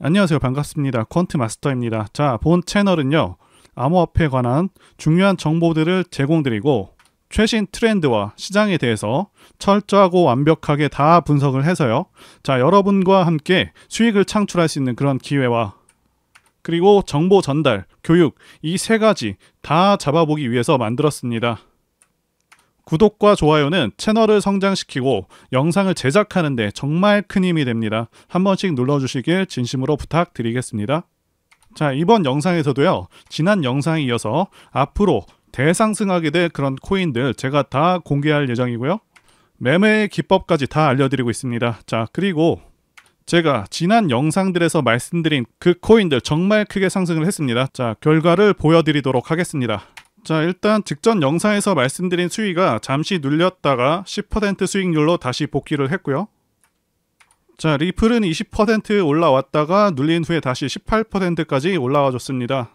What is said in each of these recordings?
안녕하세요. 반갑습니다. 퀀트 마스터입니다. 자, 본 채널은요, 암호화폐에 관한 중요한 정보들을 제공드리고 최신 트렌드와 시장에 대해서 철저하고 완벽하게 다 분석을 해서요. 자, 여러분과 함께 수익을 창출할 수 있는 그런 기회와 그리고 정보 전달, 교육 이 세 가지 다 잡아보기 위해서 만들었습니다. 구독과 좋아요는 채널을 성장시키고 영상을 제작하는 데 정말 큰 힘이 됩니다. 한 번씩 눌러주시길 진심으로 부탁드리겠습니다. 자, 이번 영상에서도요, 지난 영상에 이어서 앞으로 대상승하게 될 그런 코인들 제가 다 공개할 예정이고요. 매매의 기법까지 다 알려드리고 있습니다. 자, 그리고 제가 지난 영상들에서 말씀드린 그 코인들 정말 크게 상승을 했습니다. 자, 결과를 보여드리도록 하겠습니다. 자, 일단 직전 영상에서 말씀드린 수위가 잠시 눌렸다가 10% 수익률로 다시 복귀를 했고요. 자, 리플은 20% 올라왔다가 눌린 후에 다시 18%까지 올라와 줬습니다.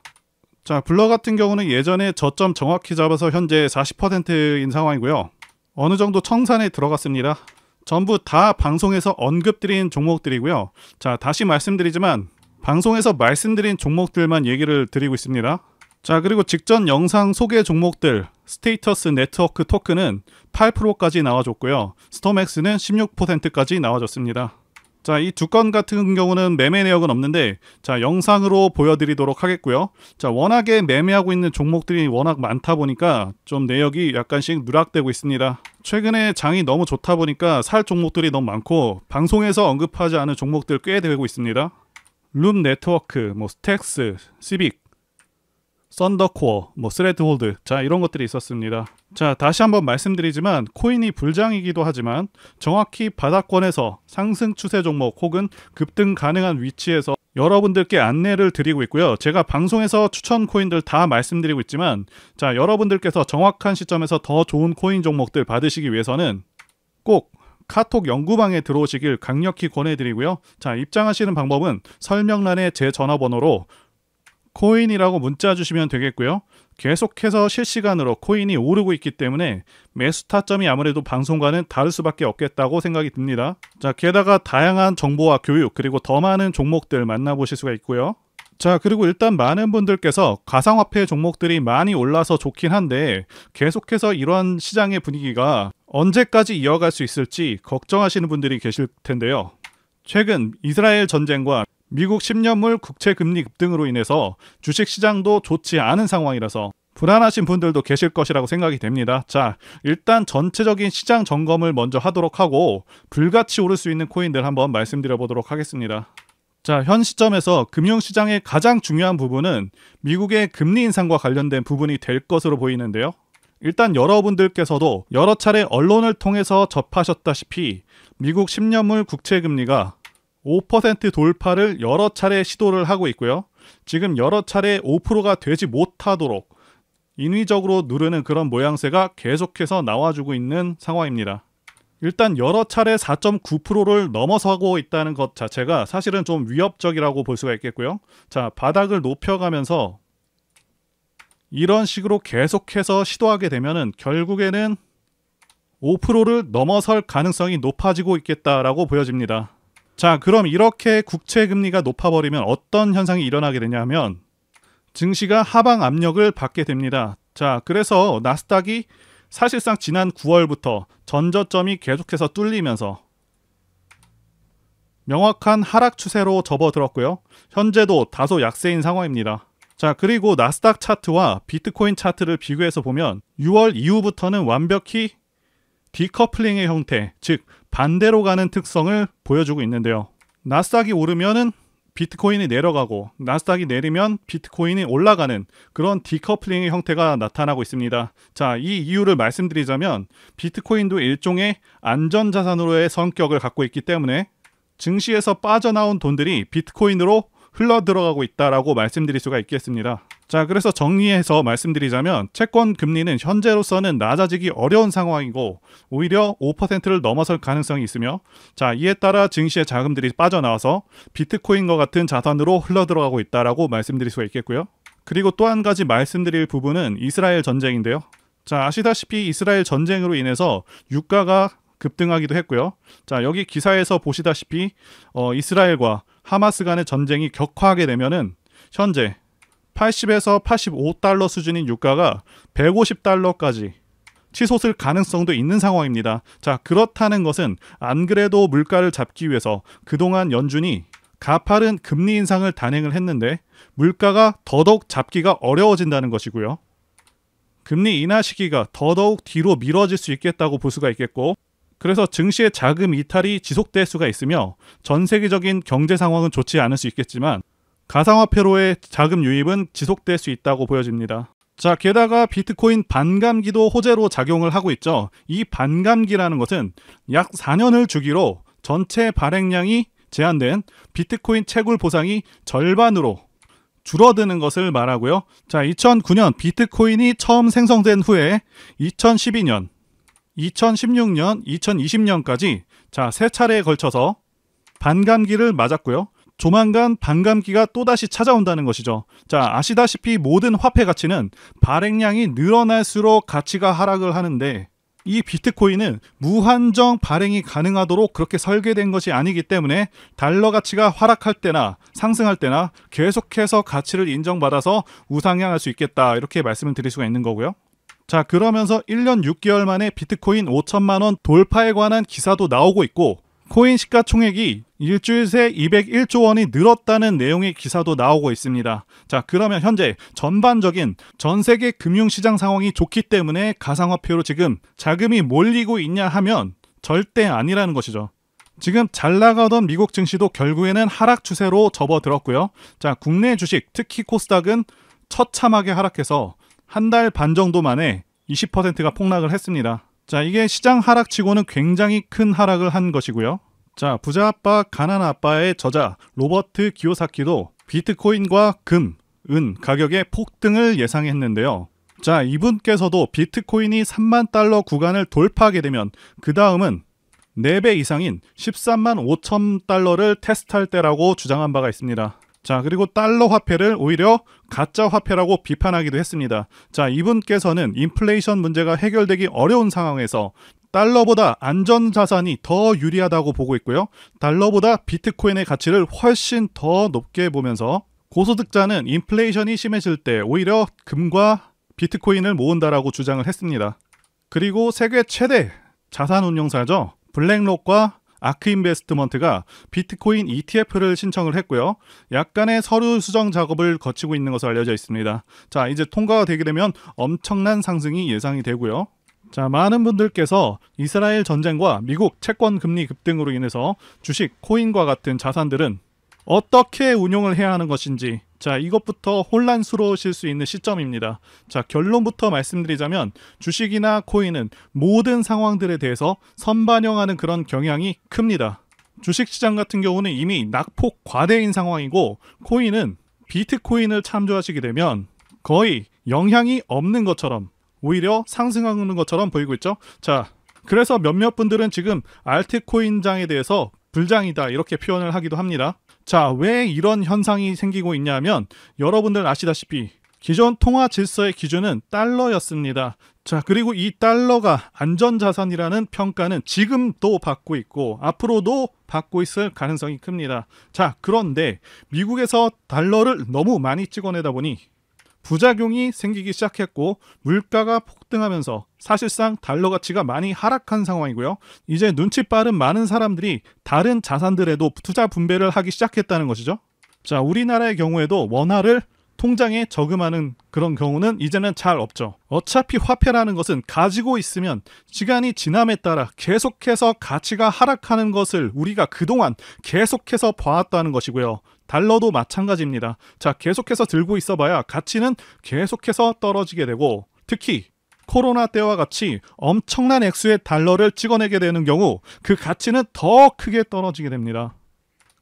자, 블러 같은 경우는 예전에 저점 정확히 잡아서 현재 40%인 상황이고요. 어느 정도 청산에 들어갔습니다. 전부 다 방송에서 언급드린 종목들이고요. 자, 다시 말씀드리지만 방송에서 말씀드린 종목들만 얘기를 드리고 있습니다. 자, 그리고 직전 영상 소개 종목들 스테이터스 네트워크 토큰은 8%까지 나와줬고요. 스톰엑스는 16%까지 나와줬습니다. 자, 이 두 건 같은 경우는 매매 내역은 없는데 자, 영상으로 보여드리도록 하겠고요. 자, 워낙에 매매하고 있는 종목들이 워낙 많다 보니까 좀 내역이 약간씩 누락되고 있습니다. 최근에 장이 너무 좋다 보니까 살 종목들이 너무 많고 방송에서 언급하지 않은 종목들 꽤 되고 있습니다. 룸 네트워크, 스택스, 시빅, 썬더코어, 스레드홀드, 자, 이런 것들이 있었습니다. 자, 다시 한번 말씀드리지만 코인이 불장이기도 하지만 정확히 바닥권에서 상승 추세 종목 혹은 급등 가능한 위치에서 여러분들께 안내를 드리고 있고요. 제가 방송에서 추천 코인들 다 말씀드리고 있지만 자, 여러분들께서 정확한 시점에서 더 좋은 코인 종목들 받으시기 위해서는 꼭 카톡 연구방에 들어오시길 강력히 권해드리고요. 자, 입장하시는 방법은 설명란에 제 전화번호로 코인이라고 문자 주시면 되겠고요. 계속해서 실시간으로 코인이 오르고 있기 때문에 매수 타점이 아무래도 방송과는 다를 수밖에 없겠다고 생각이 듭니다. 자, 게다가 다양한 정보와 교육 그리고 더 많은 종목들 만나보실 수가 있고요. 자, 그리고 일단 많은 분들께서 가상화폐 종목들이 많이 올라서 좋긴 한데 계속해서 이러한 시장의 분위기가 언제까지 이어갈 수 있을지 걱정하시는 분들이 계실 텐데요. 최근 이스라엘 전쟁과 미국 10년물 국채 금리 급등으로 인해서 주식시장도 좋지 않은 상황이라서 불안하신 분들도 계실 것이라고 생각이 됩니다. 자, 일단 전체적인 시장 점검을 먼저 하도록 하고 불같이 오를 수 있는 코인들 한번 말씀드려 보도록 하겠습니다. 자, 현 시점에서 금융시장의 가장 중요한 부분은 미국의 금리 인상과 관련된 부분이 될 것으로 보이는데요. 일단 여러분들께서도 여러 차례 언론을 통해서 접하셨다시피 미국 10년물 국채 금리가 5% 돌파를 여러 차례 시도를 하고 있고요. 지금 여러 차례 5%가 되지 못하도록 인위적으로 누르는 그런 모양새가 계속해서 나와주고 있는 상황입니다. 일단 여러 차례 4.9%를 넘어서고 있다는 것 자체가 사실은 좀 위협적이라고 볼 수가 있겠고요. 자, 바닥을 높여가면서 이런 식으로 계속해서 시도하게 되면은 결국에는 5%를 넘어설 가능성이 높아지고 있겠다라고 보여집니다. 자, 그럼 이렇게 국채 금리가 높아버리면 어떤 현상이 일어나게 되냐면 증시가 하방 압력을 받게 됩니다. 자, 그래서 나스닥이 사실상 지난 9월부터 전저점이 계속해서 뚫리면서 명확한 하락 추세로 접어들었고요. 현재도 다소 약세인 상황입니다. 자, 그리고 나스닥 차트와 비트코인 차트를 비교해서 보면 6월 이후부터는 완벽히 디커플링의 형태, 즉 반대로 가는 특성을 보여주고 있는데요. 나스닥이 오르면은 비트코인이 내려가고 나스닥이 내리면 비트코인이 올라가는 그런 디커플링의 형태가 나타나고 있습니다. 자, 이 이유를 말씀드리자면 비트코인도 일종의 안전자산으로의 성격을 갖고 있기 때문에 증시에서 빠져나온 돈들이 비트코인으로 흘러 들어가고 있다라고 말씀드릴 수가 있겠습니다. 자, 그래서 정리해서 말씀드리자면 채권 금리는 현재로서는 낮아지기 어려운 상황이고 오히려 5%를 넘어설 가능성이 있으며 자, 이에 따라 증시의 자금들이 빠져나와서 비트코인과 같은 자산으로 흘러 들어가고 있다라고 말씀드릴 수가 있겠고요. 그리고 또 한 가지 말씀드릴 부분은 이스라엘 전쟁인데요. 자, 아시다시피 이스라엘 전쟁으로 인해서 유가가 급등하기도 했고요. 자, 여기 기사에서 보시다시피 이스라엘과 하마스 간의 전쟁이 격화하게 되면은 현재 80에서 85달러 수준인 유가가 150달러까지 치솟을 가능성도 있는 상황입니다. 자, 그렇다는 것은 안 그래도 물가를 잡기 위해서 그동안 연준이 가파른 금리 인상을 단행을 했는데 물가가 더더욱 잡기가 어려워진다는 것이고요. 금리 인하 시기가 더더욱 뒤로 미뤄질 수 있겠다고 볼 수가 있겠고, 그래서 증시의 자금 이탈이 지속될 수가 있으며 전 세계적인 경제 상황은 좋지 않을 수 있겠지만 가상화폐로의 자금 유입은 지속될 수 있다고 보여집니다. 자, 게다가 비트코인 반감기도 호재로 작용을 하고 있죠. 이 반감기라는 것은 약 4년을 주기로 전체 발행량이 제한된 비트코인 채굴 보상이 절반으로 줄어드는 것을 말하고요. 자, 2009년 비트코인이 처음 생성된 후에 2012년, 2016년, 2020년까지 자, 3차례에 걸쳐서 반감기를 맞았고요. 조만간 반감기가 또다시 찾아온다는 것이죠. 자, 아시다시피 모든 화폐 가치는 발행량이 늘어날수록 가치가 하락을 하는데 이 비트코인은 무한정 발행이 가능하도록 그렇게 설계된 것이 아니기 때문에 달러 가치가 하락할 때나 상승할 때나 계속해서 가치를 인정받아서 우상향할 수 있겠다, 이렇게 말씀을 드릴 수가 있는 거고요. 자, 그러면서 1년 6개월 만에 비트코인 5천만 원 돌파에 관한 기사도 나오고 있고, 코인 시가총액이 일주일 새 201조 원이 늘었다는 내용의 기사도 나오고 있습니다. 자, 그러면 현재 전반적인 전 세계 금융시장 상황이 좋기 때문에 가상화폐로 지금 자금이 몰리고 있냐 하면 절대 아니라는 것이죠. 지금 잘 나가던 미국 증시도 결국에는 하락 추세로 접어들었고요. 자, 국내 주식, 특히 코스닥은 처참하게 하락해서 한 달 반 정도 만에 20%가 폭락을 했습니다. 자, 이게 시장 하락치고는 굉장히 큰 하락을 한 것이고요. 자, 부자 아빠 가난 아빠의 저자 로버트 기요사키도 비트코인과 금, 은 가격의 폭등을 예상했는데요. 자, 이분께서도 비트코인이 3만 달러 구간을 돌파하게 되면 그 다음은 4배 이상인 13만 5천 달러를 테스트할 때라고 주장한 바가 있습니다. 자, 그리고 달러 화폐를 오히려 가짜 화폐라고 비판하기도 했습니다. 자, 이분께서는 인플레이션 문제가 해결되기 어려운 상황에서 달러보다 안전자산이 더 유리하다고 보고 있고요. 달러보다 비트코인의 가치를 훨씬 더 높게 보면서 고소득자는 인플레이션이 심해질 때 오히려 금과 비트코인을 모은다라고 주장을 했습니다. 그리고 세계 최대 자산운용사죠. 블랙록과 아크인베스트먼트가 비트코인 ETF를 신청을 했고요. 약간의 서류 수정 작업을 거치고 있는 것으로 알려져 있습니다. 자, 이제 통과가 되게 되면 엄청난 상승이 예상이 되고요. 자, 많은 분들께서 이스라엘 전쟁과 미국 채권 금리 급등으로 인해서 주식, 코인과 같은 자산들은 어떻게 운용을 해야 하는 것인지, 자, 이것부터 혼란스러우실 수 있는 시점입니다. 자, 결론부터 말씀드리자면 주식이나 코인은 모든 상황들에 대해서 선반영하는 그런 경향이 큽니다. 주식시장 같은 경우는 이미 낙폭 과대인 상황이고, 코인은 비트코인을 참조하시게 되면 거의 영향이 없는 것처럼, 오히려 상승하는 것처럼 보이고 있죠. 자, 그래서 몇몇 분들은 지금 알트코인장에 대해서 불장이다, 이렇게 표현을 하기도 합니다. 자, 왜 이런 현상이 생기고 있냐면 여러분들 아시다시피 기존 통화 질서의 기준은 달러였습니다. 자, 그리고 이 달러가 안전자산이라는 평가는 지금도 받고 있고 앞으로도 받고 있을 가능성이 큽니다. 자, 그런데 미국에서 달러를 너무 많이 찍어내다 보니 부작용이 생기기 시작했고 물가가 폭등하면서 사실상 달러 가치가 많이 하락한 상황이고요. 이제 눈치 빠른 많은 사람들이 다른 자산들에도 투자 분배를 하기 시작했다는 것이죠. 자, 우리나라의 경우에도 원화를 통장에 저금하는 그런 경우는 이제는 잘 없죠. 어차피 화폐라는 것은 가지고 있으면 시간이 지남에 따라 계속해서 가치가 하락하는 것을 우리가 그동안 계속해서 봐왔다는 것이고요. 달러도 마찬가지입니다. 자, 계속해서 들고 있어봐야 가치는 계속해서 떨어지게 되고, 특히 코로나 때와 같이 엄청난 액수의 달러를 찍어내게 되는 경우 그 가치는 더 크게 떨어지게 됩니다.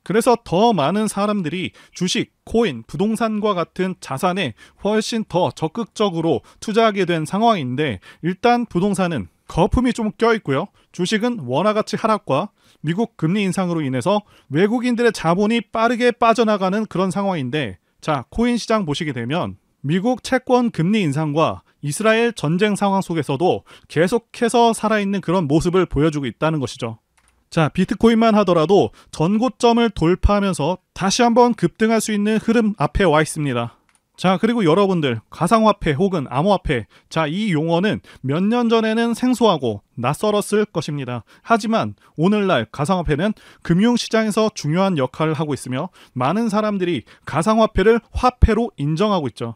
그래서 더 많은 사람들이 주식, 코인, 부동산과 같은 자산에 훨씬 더 적극적으로 투자하게 된 상황인데, 일단 부동산은 거품이 좀 껴있고요. 주식은 원화가치 하락과 미국 금리 인상으로 인해서 외국인들의 자본이 빠르게 빠져나가는 그런 상황인데, 자, 코인 시장 보시게 되면 미국 채권 금리 인상과 이스라엘 전쟁 상황 속에서도 계속해서 살아있는 그런 모습을 보여주고 있다는 것이죠. 자, 비트코인만 하더라도 전고점을 돌파하면서 다시 한번 급등할 수 있는 흐름 앞에 와 있습니다. 자, 그리고 여러분들 가상화폐 혹은 암호화폐, 자, 이 용어는 몇 년 전에는 생소하고 낯설었을 것입니다. 하지만 오늘날 가상화폐는 금융시장에서 중요한 역할을 하고 있으며 많은 사람들이 가상화폐를 화폐로 인정하고 있죠.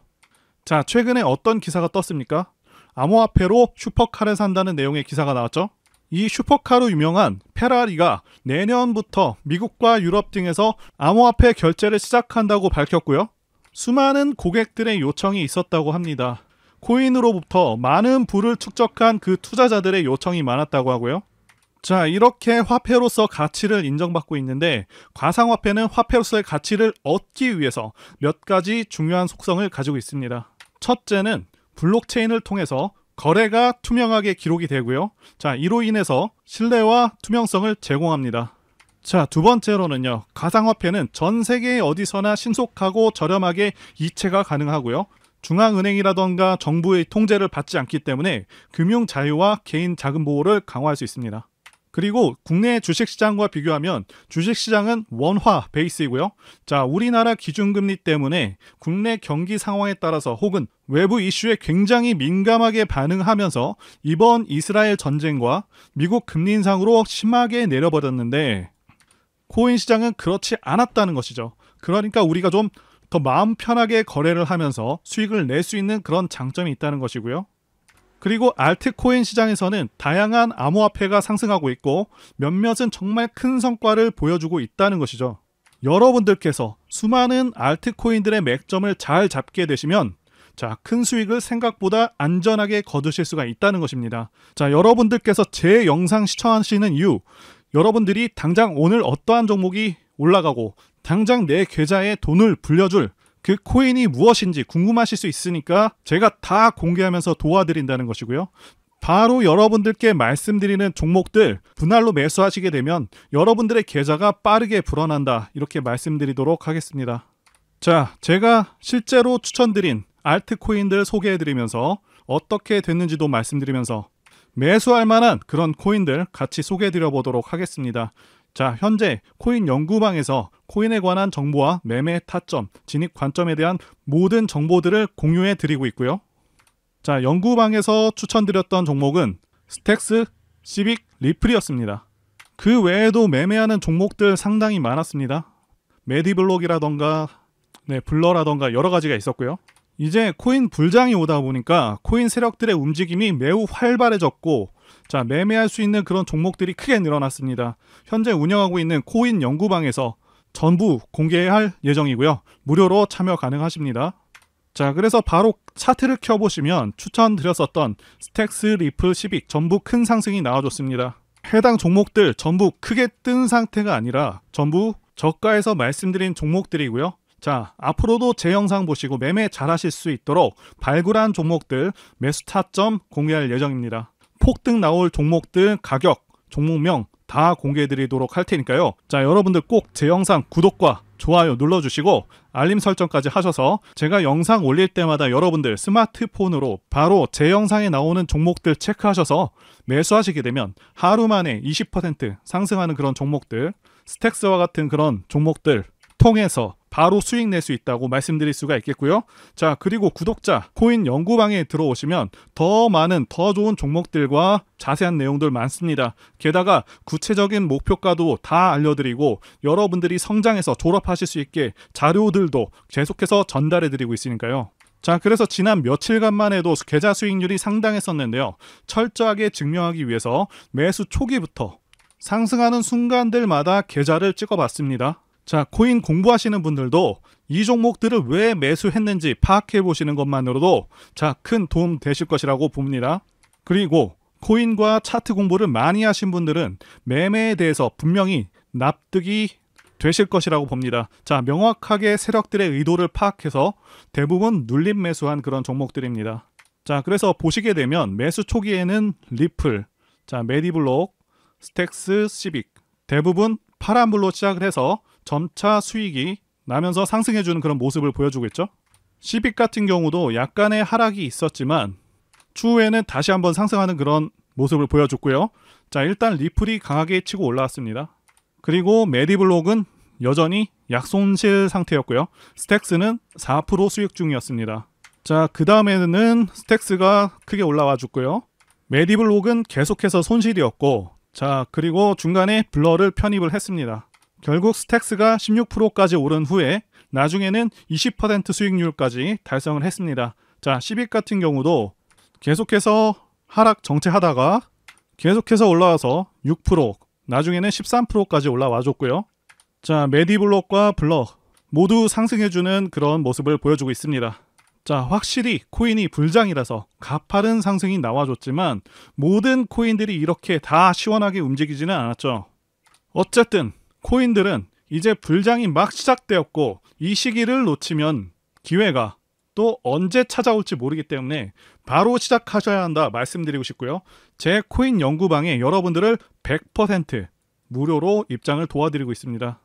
자, 최근에 어떤 기사가 떴습니까? 암호화폐로 슈퍼카를 산다는 내용의 기사가 나왔죠. 이 슈퍼카로 유명한 페라리가 내년부터 미국과 유럽 등에서 암호화폐 결제를 시작한다고 밝혔고요. 수많은 고객들의 요청이 있었다고 합니다. 코인으로부터 많은 부를 축적한 그 투자자들의 요청이 많았다고 하고요. 자, 이렇게 화폐로서 가치를 인정받고 있는데 가상화폐는 화폐로서의 가치를 얻기 위해서 몇 가지 중요한 속성을 가지고 있습니다. 첫째는 블록체인을 통해서 거래가 투명하게 기록이 되고요. 자, 이로 인해서 신뢰와 투명성을 제공합니다. 자, 두 번째로는요. 가상화폐는 전 세계 어디서나 신속하고 저렴하게 이체가 가능하고요. 중앙은행이라던가 정부의 통제를 받지 않기 때문에 금융 자유와 개인 자금 보호를 강화할 수 있습니다. 그리고 국내 주식시장과 비교하면 주식시장은 원화 베이스이고요. 자, 우리나라 기준금리 때문에 국내 경기 상황에 따라서 혹은 외부 이슈에 굉장히 민감하게 반응하면서 이번 이스라엘 전쟁과 미국 금리 인상으로 심하게 내려버렸는데 코인 시장은 그렇지 않았다는 것이죠. 그러니까 우리가 좀 더 마음 편하게 거래를 하면서 수익을 낼 수 있는 그런 장점이 있다는 것이고요. 그리고 알트코인 시장에서는 다양한 암호화폐가 상승하고 있고 몇몇은 정말 큰 성과를 보여주고 있다는 것이죠. 여러분들께서 수많은 알트코인들의 맥점을 잘 잡게 되시면 자, 큰 수익을 생각보다 안전하게 거두실 수가 있다는 것입니다. 자, 여러분들께서 제 영상 시청하시는 이유, 여러분들이 당장 오늘 어떠한 종목이 올라가고 당장 내 계좌에 돈을 불려줄 그 코인이 무엇인지 궁금하실 수 있으니까 제가 다 공개하면서 도와드린다는 것이고요. 바로 여러분들께 말씀드리는 종목들 분할로 매수하시게 되면 여러분들의 계좌가 빠르게 불어난다, 이렇게 말씀드리도록 하겠습니다. 자, 제가 실제로 추천드린 알트코인들 소개해드리면서 어떻게 됐는지도 말씀드리면서 매수할 만한 그런 코인들 같이 소개해드려 보도록 하겠습니다. 자, 현재 코인 연구방에서 코인에 관한 정보와 매매 타점, 진입 관점에 대한 모든 정보들을 공유해 드리고 있고요. 자, 연구방에서 추천드렸던 종목은 스택스, 시빅, 리플이었습니다. 그 외에도 매매하는 종목들 상당히 많았습니다. 메디블록이라던가 블러라던가 여러 가지가 있었고요. 이제 코인 불장이 오다 보니까 코인 세력들의 움직임이 매우 활발해졌고, 자, 매매할 수 있는 그런 종목들이 크게 늘어났습니다. 현재 운영하고 있는 코인 연구방에서 전부 공개할 예정이고요. 무료로 참여 가능하십니다. 자, 그래서 바로 차트를 켜보시면 추천드렸었던 스택스, 리플, 시빅 전부 큰 상승이 나와줬습니다. 해당 종목들 전부 크게 뜬 상태가 아니라 전부 저가에서 말씀드린 종목들이고요. 자, 앞으로도 제 영상 보시고 매매 잘하실 수 있도록 발굴한 종목들 매수 타점 공개할 예정입니다. 폭등 나올 종목들 가격, 종목명 다 공개해드리도록 할 테니까요. 자, 여러분들 꼭 제 영상 구독과 좋아요 눌러주시고 알림 설정까지 하셔서 제가 영상 올릴 때마다 여러분들 스마트폰으로 바로 제 영상에 나오는 종목들 체크하셔서 매수하시게 되면 하루 만에 20% 상승하는 그런 종목들, 스택스와 같은 그런 종목들 통해서 바로 수익 낼 수 있다고 말씀드릴 수가 있겠고요. 자, 그리고 구독자 코인 연구방에 들어오시면 더 많은 더 좋은 종목들과 자세한 내용들 많습니다. 게다가 구체적인 목표가도 다 알려드리고 여러분들이 성장해서 졸업하실 수 있게 자료들도 계속해서 전달해드리고 있으니까요. 자, 그래서 지난 며칠간만 해도 계좌 수익률이 상당했었는데요. 철저하게 증명하기 위해서 매수 초기부터 상승하는 순간들마다 계좌를 찍어봤습니다. 자, 코인 공부하시는 분들도 이 종목들을 왜 매수했는지 파악해 보시는 것만으로도 자, 큰 도움 되실 것이라고 봅니다. 그리고 코인과 차트 공부를 많이 하신 분들은 매매에 대해서 분명히 납득이 되실 것이라고 봅니다. 자, 명확하게 세력들의 의도를 파악해서 대부분 눌림 매수한 그런 종목들입니다. 자, 그래서 보시게 되면 매수 초기에는 리플, 자, 메디블록, 스택스, 시빅 대부분 파란불로 시작을 해서 점차 수익이 나면서 상승해주는 그런 모습을 보여주고 있죠. 시빅 같은 경우도 약간의 하락이 있었지만 추후에는 다시 한번 상승하는 그런 모습을 보여줬고요. 자, 일단 리플이 강하게 치고 올라왔습니다. 그리고 메디블록은 여전히 약손실 상태였고요. 스택스는 4% 수익 중이었습니다. 자, 그 다음에는 스택스가 크게 올라와 줬고요. 메디블록은 계속해서 손실이었고, 자, 그리고 중간에 블러를 편입을 했습니다. 결국 스택스가 16%까지 오른 후에 나중에는 20% 수익률까지 달성을 했습니다. 자, 시빅 같은 경우도 계속해서 하락 정체하다가 계속해서 올라와서 6%, 나중에는 13%까지 올라와 줬고요. 자, 메디블록과 블러 모두 상승해주는 그런 모습을 보여주고 있습니다. 자, 확실히 코인이 불장이라서 가파른 상승이 나와줬지만 모든 코인들이 이렇게 다 시원하게 움직이지는 않았죠. 어쨌든 코인들은 이제 불장이 막 시작되었고 이 시기를 놓치면 기회가 또 언제 찾아올지 모르기 때문에 바로 시작하셔야 한다 말씀드리고 싶고요. 제 코인 연구방에 여러분들을 100% 무료로 입장을 도와드리고 있습니다.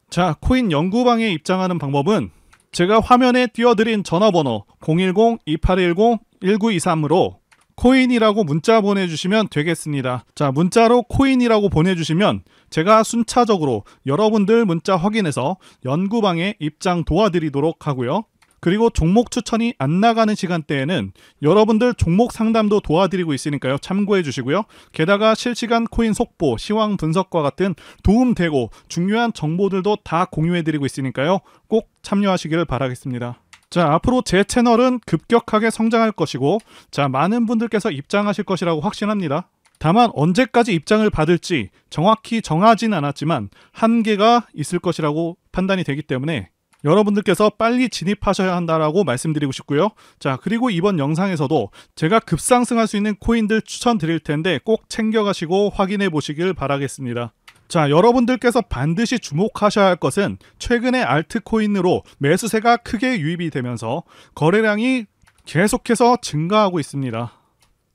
자, 코인 연구방에 입장하는 방법은 제가 화면에 띄워드린 전화번호 010-2810-1923으로 코인이라고 문자 보내주시면 되겠습니다. 자, 문자로 코인이라고 보내주시면 제가 순차적으로 여러분들 문자 확인해서 연구방에 입장 도와드리도록 하고요. 그리고 종목 추천이 안 나가는 시간대에는 여러분들 종목 상담도 도와드리고 있으니까요. 참고해 주시고요. 게다가 실시간 코인 속보, 시황 분석과 같은 도움되고 중요한 정보들도 다 공유해 드리고 있으니까요. 꼭 참여하시기를 바라겠습니다. 자, 앞으로 제 채널은 급격하게 성장할 것이고, 자, 많은 분들께서 입장하실 것이라고 확신합니다. 다만 언제까지 입장을 받을지 정확히 정하진 않았지만 한계가 있을 것이라고 판단이 되기 때문에 여러분들께서 빨리 진입하셔야 한다라고 말씀드리고 싶고요. 자, 그리고 이번 영상에서도 제가 급상승할 수 있는 코인들 추천드릴 텐데 꼭 챙겨가시고 확인해 보시길 바라겠습니다. 자, 여러분들께서 반드시 주목하셔야 할 것은 최근에 알트코인으로 매수세가 크게 유입이 되면서 거래량이 계속해서 증가하고 있습니다.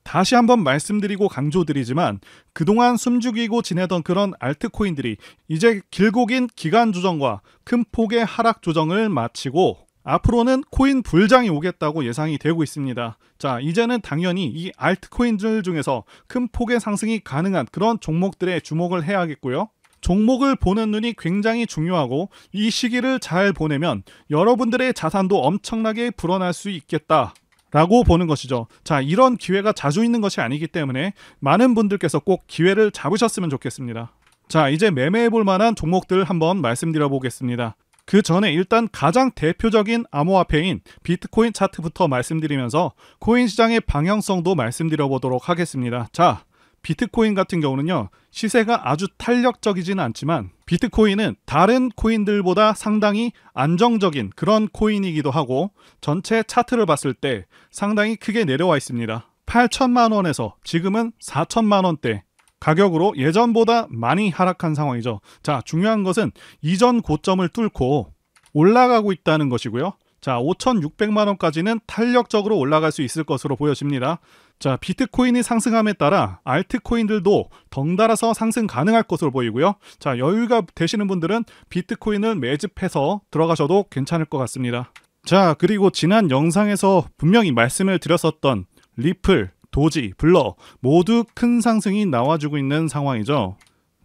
다시 한번 말씀드리고 강조드리지만 그동안 숨죽이고 지내던 그런 알트코인들이 이제 길고 긴 기간 조정과 큰 폭의 하락 조정을 마치고 앞으로는 코인 불장이 오겠다고 예상이 되고 있습니다. 자, 이제는 당연히 이 알트코인들 중에서 큰 폭의 상승이 가능한 그런 종목들에 주목을 해야겠고요. 종목을 보는 눈이 굉장히 중요하고 이 시기를 잘 보내면 여러분들의 자산도 엄청나게 불어날 수 있겠다 라고 보는 것이죠. 자, 이런 기회가 자주 있는 것이 아니기 때문에 많은 분들께서 꼭 기회를 잡으셨으면 좋겠습니다. 자, 이제 매매해 볼 만한 종목들 한번 말씀드려 보겠습니다. 그 전에 일단 가장 대표적인 암호화폐인 비트코인 차트부터 말씀드리면서 코인 시장의 방향성도 말씀드려 보도록 하겠습니다. 자, 비트코인 같은 경우는요, 시세가 아주 탄력적이지는 않지만 비트코인은 다른 코인들보다 상당히 안정적인 그런 코인이기도 하고 전체 차트를 봤을 때 상당히 크게 내려와 있습니다. 8천만 원에서 지금은 4천만 원대 가격으로 예전보다 많이 하락한 상황이죠. 자, 중요한 것은 이전 고점을 뚫고 올라가고 있다는 것이고요. 자, 5,600만 원까지는 탄력적으로 올라갈 수 있을 것으로 보여집니다. 자, 비트코인이 상승함에 따라 알트코인들도 덩달아서 상승 가능할 것으로 보이고요. 자, 여유가 되시는 분들은 비트코인을 매집해서 들어가셔도 괜찮을 것 같습니다. 자, 그리고 지난 영상에서 분명히 말씀을 드렸었던 리플, 도지, 블러 모두 큰 상승이 나와주고 있는 상황이죠.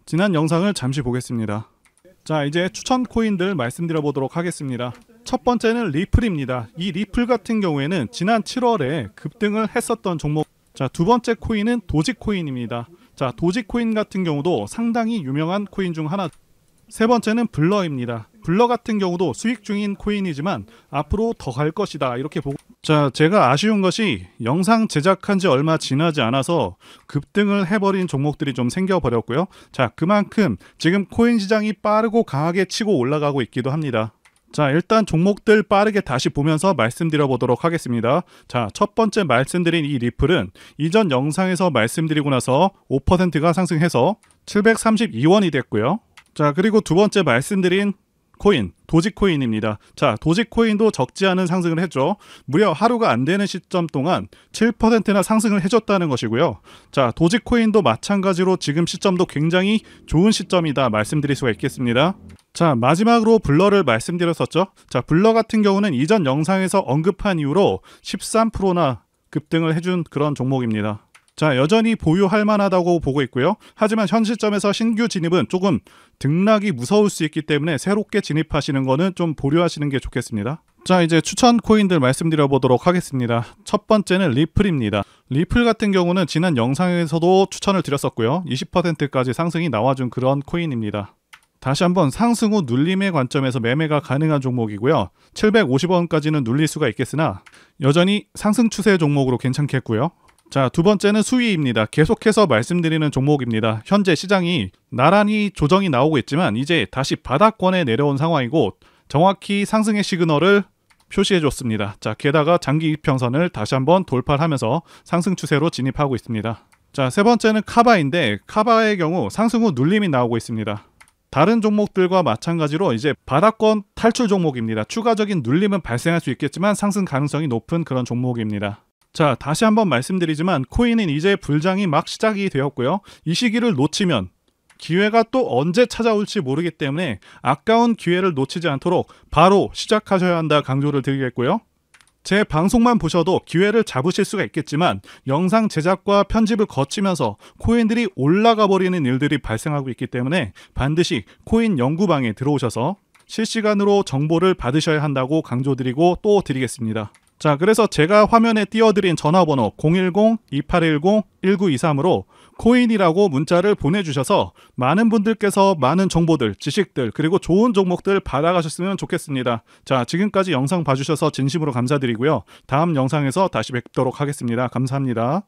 지난 영상을 잠시 보겠습니다. 자, 이제 추천 코인들 말씀드려 보도록 하겠습니다. 첫 번째는 리플입니다. 이 리플 같은 경우에는 지난 7월에 급등을 했었던 종목. 자, 두 번째 코인은 도지코인입니다. 자, 도지코인 같은 경우도 상당히 유명한 코인 중 하나. 세 번째는 블러입니다. 블러 같은 경우도 수익 중인 코인이지만 앞으로 더 갈 것이다 이렇게 보고. 자, 제가 아쉬운 것이 영상 제작한 지 얼마 지나지 않아서 급등을 해버린 종목들이 좀 생겨버렸고요. 자, 그만큼 지금 코인 시장이 빠르고 강하게 치고 올라가고 있기도 합니다. 자, 일단 종목들 빠르게 다시 보면서 말씀드려 보도록 하겠습니다. 자, 첫 번째 말씀드린 이 리플은 이전 영상에서 말씀드리고 나서 5%가 상승해서 732원이 됐고요. 자, 그리고 두 번째 말씀드린 코인, 도지코인입니다. 자, 도지코인도 적지 않은 상승을 했죠. 무려 하루가 안 되는 시점 동안 7%나 상승을 해줬다는 것이고요. 자, 도지코인도 마찬가지로 지금 시점도 굉장히 좋은 시점이다 말씀드릴 수가 있겠습니다. 자, 마지막으로 블러를 말씀드렸었죠. 자, 블러 같은 경우는 이전 영상에서 언급한 이후로 13%나 급등을 해준 그런 종목입니다. 자, 여전히 보유할 만하다고 보고 있고요. 하지만 현 시점에서 신규 진입은 조금 등락이 무서울 수 있기 때문에 새롭게 진입하시는 거는 좀 보류하시는 게 좋겠습니다. 자, 이제 추천 코인들 말씀드려 보도록 하겠습니다. 첫 번째는 리플입니다. 리플 같은 경우는 지난 영상에서도 추천을 드렸었고요. 20%까지 상승이 나와준 그런 코인입니다. 다시 한번 상승 후 눌림의 관점에서 매매가 가능한 종목이고요. 750원까지는 눌릴 수가 있겠으나 여전히 상승 추세 종목으로 괜찮겠고요. 자, 두 번째는 수위입니다. 계속해서 말씀드리는 종목입니다. 현재 시장이 나란히 조정이 나오고 있지만 이제 다시 바닥권에 내려온 상황이고 정확히 상승의 시그널을 표시해 줬습니다. 자, 게다가 장기 이평선을 다시 한번 돌파를 하면서 상승 추세로 진입하고 있습니다. 자, 세 번째는 카바인데 카바의 경우 상승 후 눌림이 나오고 있습니다. 다른 종목들과 마찬가지로 이제 바닥권 탈출 종목입니다. 추가적인 눌림은 발생할 수 있겠지만 상승 가능성이 높은 그런 종목입니다. 자, 다시 한번 말씀드리지만 코인은 이제 불장이 막 시작이 되었고요. 이 시기를 놓치면 기회가 또 언제 찾아올지 모르기 때문에 아까운 기회를 놓치지 않도록 바로 시작하셔야 한다 강조를 드리겠고요. 제 방송만 보셔도 기회를 잡으실 수가 있겠지만 영상 제작과 편집을 거치면서 코인들이 올라가 버리는 일들이 발생하고 있기 때문에 반드시 코인 연구방에 들어오셔서 실시간으로 정보를 받으셔야 한다고 강조드리고 또 드리겠습니다. 자, 그래서 제가 화면에 띄워드린 전화번호 010-2810-1923으로 코인이라고 문자를 보내주셔서 많은 분들께서 많은 정보들, 지식들, 그리고 좋은 종목들 받아가셨으면 좋겠습니다. 자, 지금까지 영상 봐주셔서 진심으로 감사드리고요. 다음 영상에서 다시 뵙도록 하겠습니다. 감사합니다.